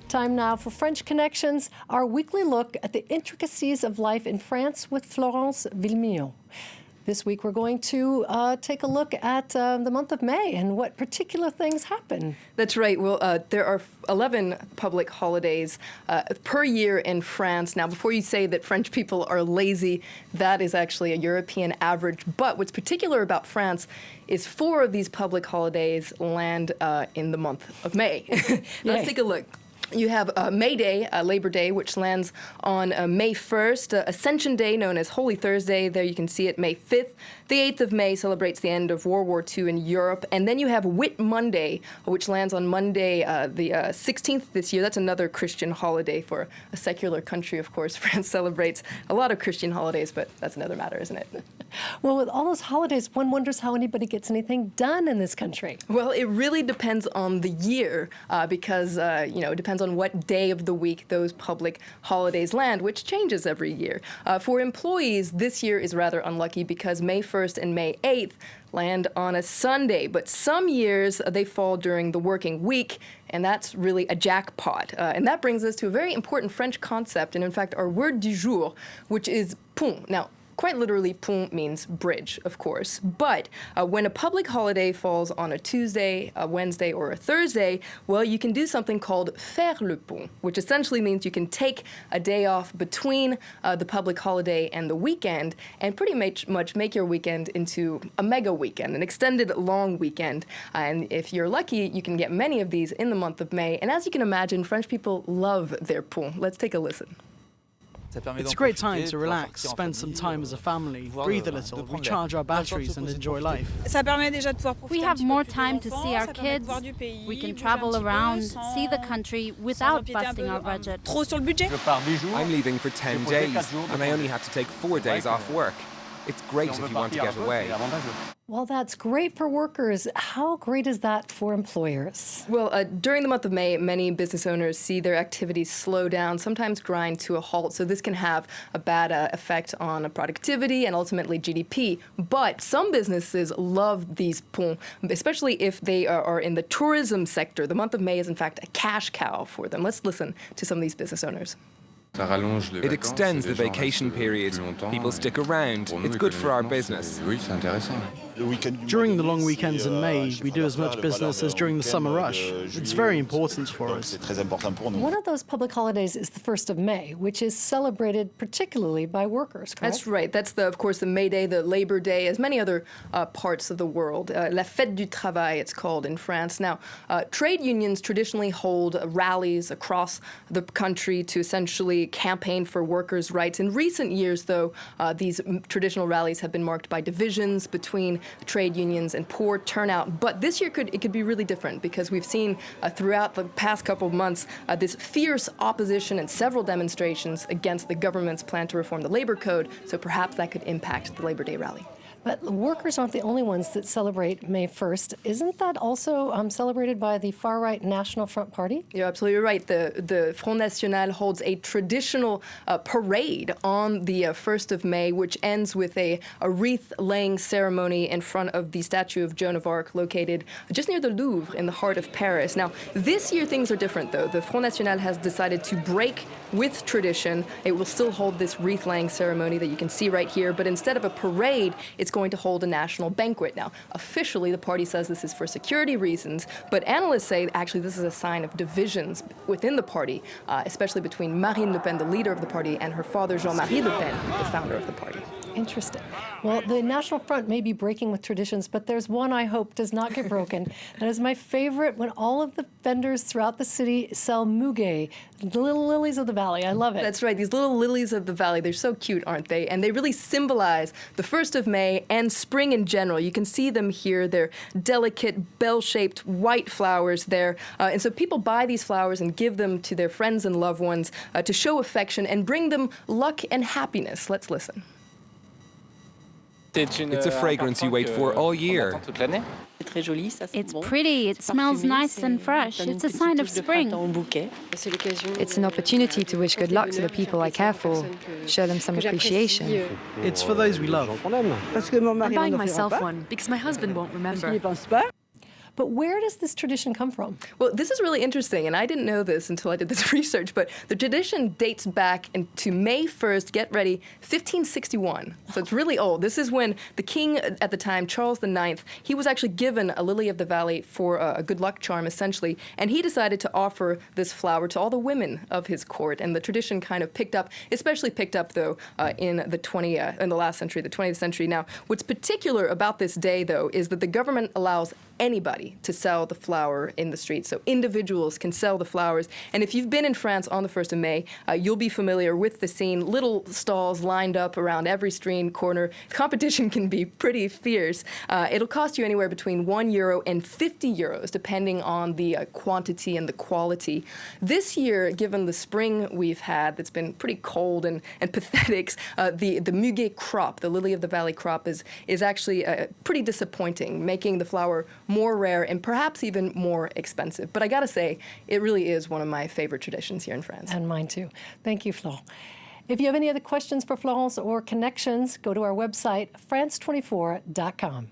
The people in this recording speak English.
Time now for French Connections, our weekly look at the intricacies of life in France with Florence Villemillon. This week we're going to take a look at the month of May and what particular things happen. That's right. Well, there are 11 public holidays per year in France. Now, before you say that French people are lazy, that is actually a European average. But what's particular about France is 4 of these public holidays land in the month of May. Let's take a look. You have May Day, Labor Day, which lands on May 1st. Ascension Day, known as Holy Thursday, there you can see it, May 5th. The 8th of May celebrates the end of World War II in Europe. And then you have Whit Monday, which lands on Monday the 16th this year. That's another Christian holiday for a secular country, of course. France celebrates a lot of Christian holidays, but that's another matter, isn't it? Well, with all those holidays, one wonders how anybody gets anything done in this country. Well, it really depends on the year because, it depends on what day of the week those public holidays land, which changes every year. For employees, this year is rather unlucky because May 1st and May 8th land on a Sunday, but some years they fall during the working week, and that's really a jackpot. And that brings us to a very important French concept, and in fact our word du jour, which is pont. Now, quite literally, pont means bridge, of course. But when a public holiday falls on a Tuesday, a Wednesday, or a Thursday, well, you can do something called faire le pont, which essentially means you can take a day off between the public holiday and the weekend and pretty much make your weekend into a mega weekend, an extended long weekend. And if you're lucky, you can get many of these in the month of May. And as you can imagine, French people love their pont. Let's take a listen. It's a great time to relax, spend some time as a family, breathe a little, recharge our batteries and enjoy life. We have more time to see our kids, we can travel around, see the country without busting our budget. I'm leaving for 10 days and I only had to take 4 days off work. It's great if you want to get away. Well, that's great for workers. How great is that for employers? Well, during the month of May, many business owners see their activities slow down, sometimes grind to a halt. So this can have a bad effect on productivity and ultimately GDP. But some businesses love these ponts, especially if they are in the tourism sector. The month of May is, in fact, a cash cow for them. Let's listen to some of these business owners. It extends the vacation period. People stick around. It's good for our business. During the long weekends in May, we do as much business as during the summer rush. It's very important for us. One of those public holidays is the 1st of May, which is celebrated particularly by workers, correct? That's right. That's, of course, the May Day, the Labor Day, as many other parts of the world. La Fête du Travail, it's called in France. Now, trade unions traditionally hold rallies across the country to essentially campaign for workers' rights. In recent years, though, these traditional rallies have been marked by divisions between trade unions and poor turnout. But this year it could be really different because we've seen throughout the past couple of months this fierce opposition and several demonstrations against the government's plan to reform the labor code. So perhaps that could impact the Labor Day rally. But workers aren't the only ones that celebrate May 1st. Isn't that also celebrated by the far-right National Front Party? You're absolutely right. The Front National holds a traditional parade on the 1st of May, which ends with a wreath-laying ceremony in front of the statue of Joan of Arc located just near the Louvre in the heart of Paris. Now, this year things are different, though. The Front National has decided to break with tradition. It will still hold this wreath-laying ceremony that you can see right here, but instead of a parade, it's going to hold a national banquet. Now, officially, the party says this is for security reasons, but analysts say actually this is a sign of divisions within the party, especially between Marine Le Pen, the leader of the party, and her father, Jean-Marie Le Pen, the founder of the party. Interesting. Well, the National Front may be breaking with traditions, but there's one I hope does not get broken. That is my favorite, when all of the vendors throughout the city sell muguet, the little lilies of the valley. I love it. That's right. These little lilies of the valley, they're so cute, aren't they? And they really symbolize the 1st of May and spring in general. You can see them here. They're delicate, bell-shaped, white flowers there. And so people buy these flowers and give them to their friends and loved ones to show affection and bring them luck and happiness. Let's listen. It's a fragrance you wait for all year. It's pretty, it smells nice and fresh. It's a sign of spring. It's an opportunity to wish good luck to the people I care for, show them some appreciation. It's for those we love. I'm buying myself one because my husband won't remember. But where does this tradition come from? Well, this is really interesting, and I didn't know this until I did this research, but the tradition dates back to May 1st, get ready, 1561. So it's really old. This is when the king at the time, Charles IX, he was actually given a lily of the valley for a good luck charm, essentially, and he decided to offer this flower to all the women of his court, and the tradition kind of picked up, especially picked up, though, in the last century, the 20th century. Now, what's particular about this day, though, is that the government allows anybody to sell the flower in the street. So individuals can sell the flowers. And if you've been in France on the 1st of May, you'll be familiar with the scene. Little stalls lined up around every street corner. Competition can be pretty fierce. It'll cost you anywhere between €1 and €50, depending on the quantity and the quality. This year, given the spring we've had that's been pretty cold and pathetic, the muguet crop, the lily of the valley crop, is actually pretty disappointing, making the flower more rare and perhaps even more expensive. But I gotta say, it really is one of my favorite traditions here in France. And mine too. Thank you, Florence. If you have any other questions for Florence or connections, go to our website, france24.com.